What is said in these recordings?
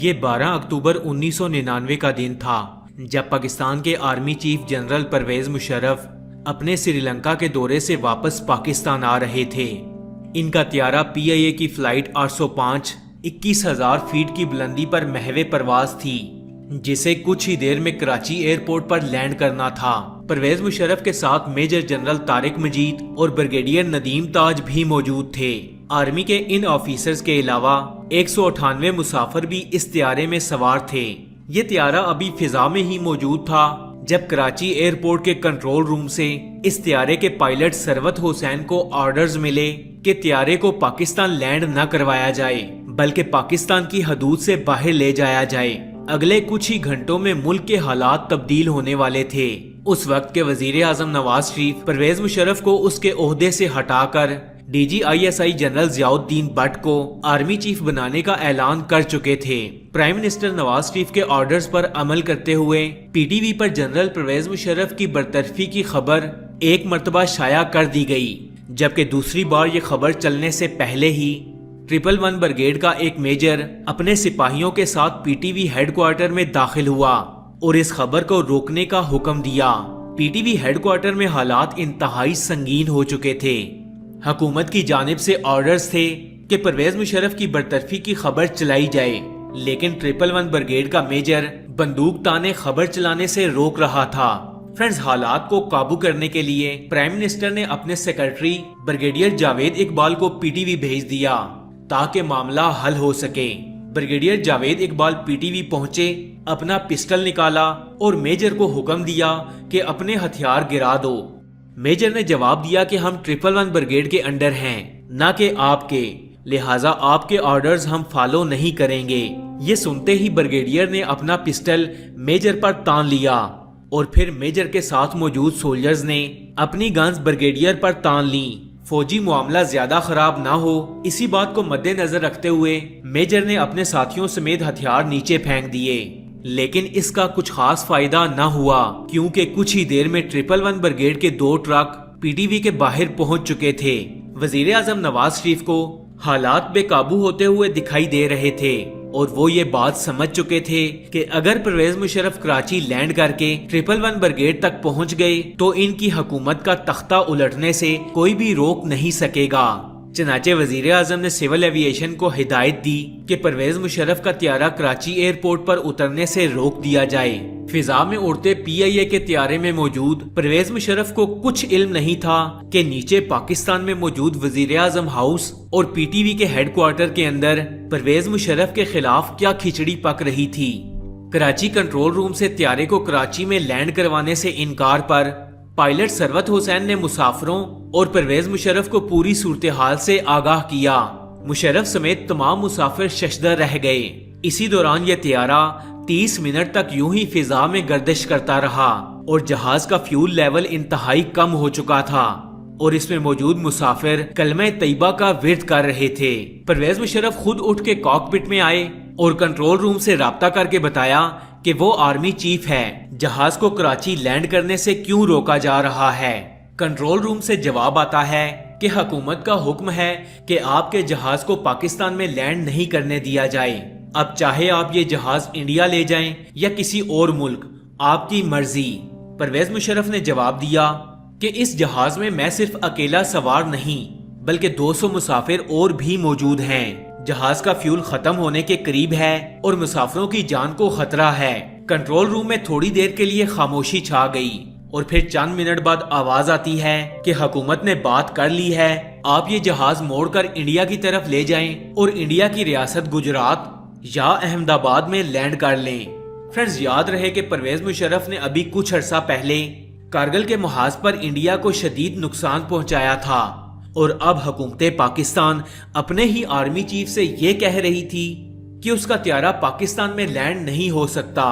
یہ 12 اکتوبر 1999 کا دن تھا جب پاکستان کے army chief general Pervez Musharraf اپنے سری لنکا کے دورے سے واپس پاکستان آ رہے تھے۔ ان کا طیارہ PIA کی فلائٹ 805 21,000 فیٹ کی بلندی پر محو پرواز تھی، جسے کچھ ہی دیر میں کراچی ایئرپورٹ پر لینڈ کرنا تھا۔ پرویز مشرف کے ساتھ میجر جنرل طارق مجید اور بریگیڈیئر ندیم تاج بھی موجود تھے۔ آرمی کے ان آفیسرز کے علاوہ 198 مسافر بھی اس طیارے میں سوار تھے۔ یہ طیارہ ابھی فضا میں ہی موجود تھا جب کراچی ایئرپورٹ کے کنٹرول روم سے اس طیارے کے پائلٹ ثروت حسین کو آرڈرز ملے کہ طیارے کو پاکستان لینڈ نہ کروایا جائے بلکہ پاکستان کی حدود سے باہر لے جایا جائے۔ اگلے کچھ ہی گھنٹوں میں ملک کے حالات تبدیل ہونے والے تھے۔ اس وقت کے وزیر اعظم نواز شریف پرویز مشرف کو اس کے عہدے سے ہٹا کر DGISI general Zia Uddin but کو آرمی چیف بنانے کا اعلان کر چکے تھے۔ پرائم منسٹر نواز شریف کے آرڈرز پر عمل کرتے ہوئے PTV پر جنرل پرویز مشرف کی برطرفی کی خبر ایک مرتبہ شائع کر دی گئی، جبکہ دوسری بار یہ خبر چلنے سے پہلے ہی 111 بریگیڈ کا ایک میجر اپنے سپاہیوں کے ساتھ PTV ہیڈ کوارٹر میں داخل ہوا اور اس خبر کو روکنے کا حکم دیا۔ PTV ہیڈ کوارٹر میں حالات انتہائی سنگین ہو چکے تھے۔ حکومت کی جانب سے آرڈرز تھے کہ پرویز مشرف کی برطرفی کی خبر چلائی جائے، لیکن 111 بریگیڈ کا میجر بندوق تانے خبر چلانے سے روک رہا تھا۔ فرینڈز، حالات کو قابو کرنے کے لیے پرائم منسٹر نے اپنے سیکرٹری بریگیڈیئر جاوید اقبال کو PTV بھیج دیا تاکہ معاملہ حل ہو سکے۔ بریگیڈیئر جاوید اقبال PTV پہنچے، اپنا پسٹل نکالا اور میجر کو حکم دیا کہ اپنے ہتھیار گرا دو۔ میجر نے جواب دیا کہ ہم 111 بریگیڈ کے انڈر ہیں، نہ کہ آپ کے، لہٰذا آپ کے آرڈرز ہم فالو نہیں کریں گے۔ یہ سنتے ہی بریگیڈیئر نے اپنا پسٹل میجر پر تان لیا اور پھر میجر کے ساتھ موجود سولجرز نے اپنی گنز بریگیڈیئر پر تان لیں۔ فوجی معاملہ زیادہ خراب نہ ہو، اسی بات کو مد نظر رکھتے ہوئے میجر نے اپنے ساتھیوں سمیت ہتھیار نیچے پھینک دیے، لیکن اس کا کچھ خاص فائدہ نہ ہوا کیونکہ کچھ ہی دیر میں 111 بریگیڈ کے 2 ٹرک PTV کے باہر پہنچ چکے تھے۔ وزیر اعظم نواز شریف کو حالات بے قابو ہوتے ہوئے دکھائی دے رہے تھے اور وہ یہ بات سمجھ چکے تھے کہ اگر پرویز مشرف کراچی لینڈ کر کے 111 بریگیڈ تک پہنچ گئے تو ان کی حکومت کا تختہ الٹنے سے کوئی بھی روک نہیں سکے گا۔ چنانچہ وزیر اعظم نے سول ایوی ایشن کو ہدایت دی کہ پرویز مشرف کا طیارہ کراچی ایئرپورٹ پر اترنے سے روک دیا جائے۔ فضا میں اڑتے PIA کے طیارے میں موجود پرویز مشرف کو کچھ علم نہیں تھا کہ نیچے پاکستان میں موجود وزیر اعظم ہاؤس اور PTV کے ہیڈ کوارٹر کے اندر پرویز مشرف کے خلاف کیا کھچڑی پک رہی تھی۔ کراچی کنٹرول روم سے طیارے کو کراچی میں لینڈ کروانے سے انکار پر پائلٹ ثروت حسین نے مسافروں اور پرویز مشرف کو پوری صورتحال سے آگاہ کیا۔ مشرف سمیت تمام مسافر ششدر رہ گئے۔ اسی دوران یہ طیارہ 30 منٹ تک یوں ہی فضا میں گردش کرتا رہا اور جہاز کا فیول لیول انتہائی کم ہو چکا تھا اور اس میں موجود مسافر کلمہ طیبہ کا ورد کر رہے تھے۔ پرویز مشرف خود اٹھ کے کاکپٹ میں آئے اور کنٹرول روم سے رابطہ کر کے بتایا کہ وہ آرمی چیف ہے، جہاز کو کراچی لینڈ کرنے سے کیوں روکا جا رہا ہے۔ کنٹرول روم سے جواب آتا ہے کہ حکومت کا حکم ہے کہ آپ کے جہاز کو پاکستان میں لینڈ نہیں کرنے دیا جائے، اب چاہے آپ یہ جہاز انڈیا لے جائیں یا کسی اور ملک، آپ کی مرضی۔ پرویز مشرف نے جواب دیا کہ اس جہاز میں صرف اکیلا سوار نہیں بلکہ 200 مسافر اور بھی موجود ہیں۔ جہاز کا فیول ختم ہونے کے قریب ہے اور مسافروں کی جان کو خطرہ ہے۔ کنٹرول روم میں تھوڑی دیر کے لیے خاموشی چھا گئی اور پھر چند منٹ بعد آواز آتی ہے کہ حکومت نے بات کر لی ہے، آپ یہ جہاز موڑ کر انڈیا کی طرف لے جائیں اور انڈیا کی ریاست گجرات یا احمد آباد میں لینڈ کر لیں۔ فرینڈز، یاد رہے کہ پرویز مشرف نے ابھی کچھ عرصہ پہلے کارگل کے محاذ پر انڈیا کو شدید نقصان پہنچایا تھا اور اب حکومت پاکستان اپنے ہی آرمی چیف سے یہ کہہ رہی تھی کہ اس کا طیارہ پاکستان میں لینڈ نہیں ہو سکتا،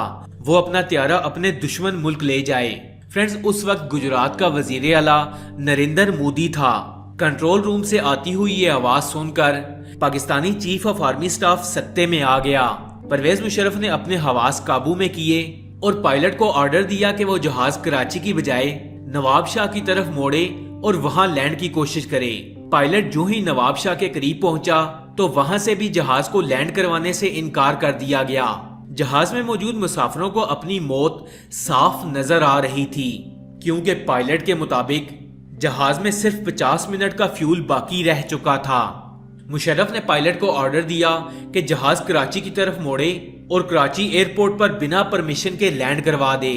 وہ اپنا طیارہ اپنے دشمن ملک لے جائے۔ فرینڈز، اس وقت گجرات کا وزیر اعلیٰ نریندر مودی تھا۔ کنٹرول روم سے آتی ہوئی یہ آواز سن کر Pakistani chief of army staff سکتے میں آ گیا۔ پرویز مشرف نے اپنے حواس قابو میں کیے اور پائلٹ کو آرڈر دیا کہ وہ جہاز کراچی کی بجائے نواب شاہ کی طرف موڑے اور وہاں لینڈ کی کوشش کرے۔ پائلٹ جو ہی نواب شاہ کے قریب پہنچا تو وہاں سے بھی جہاز کو لینڈ کروانے سے انکار کر دیا گیا۔ جہاز میں موجود مسافروں کو اپنی موت صاف نظر آ رہی تھی، کیونکہ پائلٹ کے مطابق جہاز میں صرف 50 منٹ کا فیول باقی رہ چکا تھا۔ مشرف نے پائلٹ کو آرڈر دیا کہ جہاز کراچی کی طرف موڑے اور کراچی ایئرپورٹ پر بنا پرمیشن کے لینڈ کروا دے،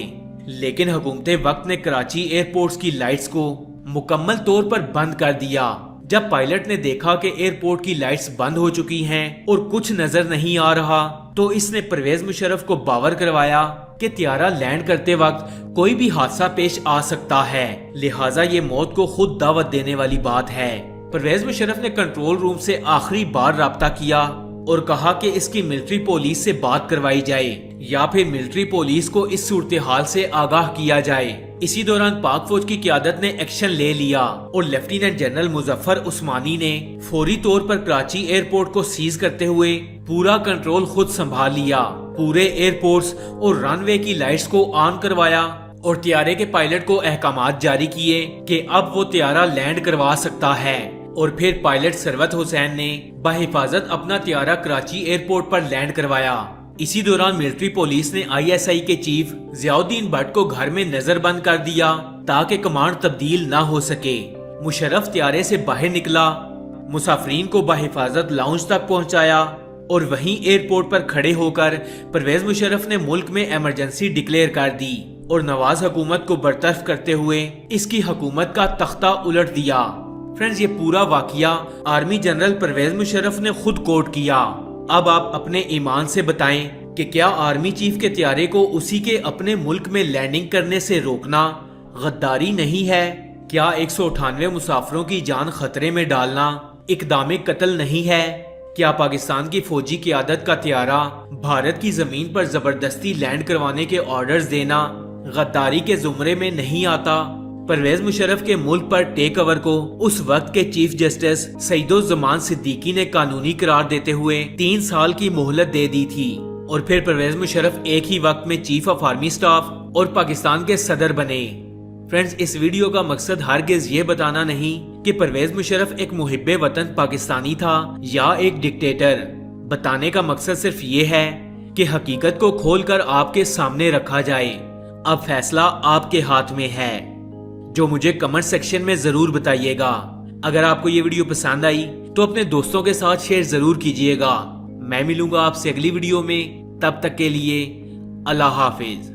لیکن حکومت وقت نے کراچی ایئرپورٹس کی لائٹس کو مکمل طور پر بند کر دیا۔ جب پائلٹ نے دیکھا کہ ایئرپورٹ کی لائٹس بند ہو چکی ہیں اور کچھ نظر نہیں آ رہا، تو اس نے پرویز مشرف کو باور کروایا کہ طیارہ لینڈ کرتے وقت کوئی بھی حادثہ پیش آ سکتا ہے، لہٰذا یہ موت کو خود دعوت دینے والی بات ہے۔ پرویز مشرف نے کنٹرول روم سے آخری بار رابطہ کیا اور کہا کہ اس کی ملٹری پولیس سے بات کروائی جائے یا پھر ملٹری پولیس کو اس صورتحال سے آگاہ کیا جائے۔ اسی دوران پاک فوج کی قیادت نے ایکشن لے لیا اور لیفٹیننٹ جنرل مظفر عثمانی نے فوری طور پر کراچی ایئرپورٹ کو سیز کرتے ہوئے پورا کنٹرول خود سنبھال لیا، پورے ایئرپورٹس اور رن وے کی لائٹس کو آن کروایا اور طیارے کے پائلٹ کو احکامات جاری کیے کہ اب وہ طیارہ لینڈ کروا سکتا ہے، اور پھر پائلٹ ثروت حسین نے بحفاظت اپنا طیارہ کراچی ایئرپورٹ پر لینڈ کروایا۔ اسی دوران ملٹری پولیس نے ISI کے چیف ضیاء الدین بٹ کو گھر میں نظر بند کر دیا تاکہ کمانڈ تبدیل نہ ہو سکے۔ مشرف طیارے سے باہر نکلا، مسافرین کو بحفاظت لاؤنج تک پہنچایا اور وہیں ایئرپورٹ پر کھڑے ہو کر پرویز مشرف نے ملک میں ایمرجنسی ڈکلیئر کر دی اور نواز حکومت کو برطرف کرتے ہوئے اس کی حکومت کا تختہ الٹ دیا۔ فرینڈز، یہ پورا واقعہ آرمی جنرل پرویز مشرف نے خود کوٹ کیا۔ اب آپ اپنے ایمان سے بتائیں کہ کیا آرمی چیف کے طیارے کو اسی کے اپنے ملک میں لینڈنگ کرنے سے روکنا غداری نہیں ہے؟ کیا 198 مسافروں کی جان خطرے میں ڈالنا اقدام قتل نہیں ہے؟ کیا پاکستان کی فوجی قیادت کا طیارہ بھارت کی زمین پر زبردستی لینڈ کروانے کے آرڈرز دینا غداری کے زمرے میں نہیں آتا؟ پرویز مشرف کے ملک پر ٹیک اوور کو اس وقت کے چیف جسٹس سعید الزمان صدیقی نے قانونی قرار دیتے ہوئے 3 سال کی مہلت دے دی تھی، اور پھر پرویز مشرف ایک ہی وقت میں چیف آف آرمی سٹاف اور پاکستان کے صدر بنے۔ فرینڈز، اس ویڈیو کا مقصد ہرگز یہ بتانا نہیں کہ پرویز مشرف ایک محب وطن پاکستانی تھا یا ایک ڈکٹیٹر۔ بتانے کا مقصد صرف یہ ہے کہ حقیقت کو کھول کر آپ کے سامنے رکھا جائے۔ اب فیصلہ آپ کے ہاتھ میں ہے، جو مجھے کمنٹ سیکشن میں ضرور بتائیے گا۔ اگر آپ کو یہ ویڈیو پسند آئی تو اپنے دوستوں کے ساتھ شیئر ضرور کیجیے گا۔ میں ملوں گا آپ سے اگلی ویڈیو میں، تب تک کے لیے اللہ حافظ۔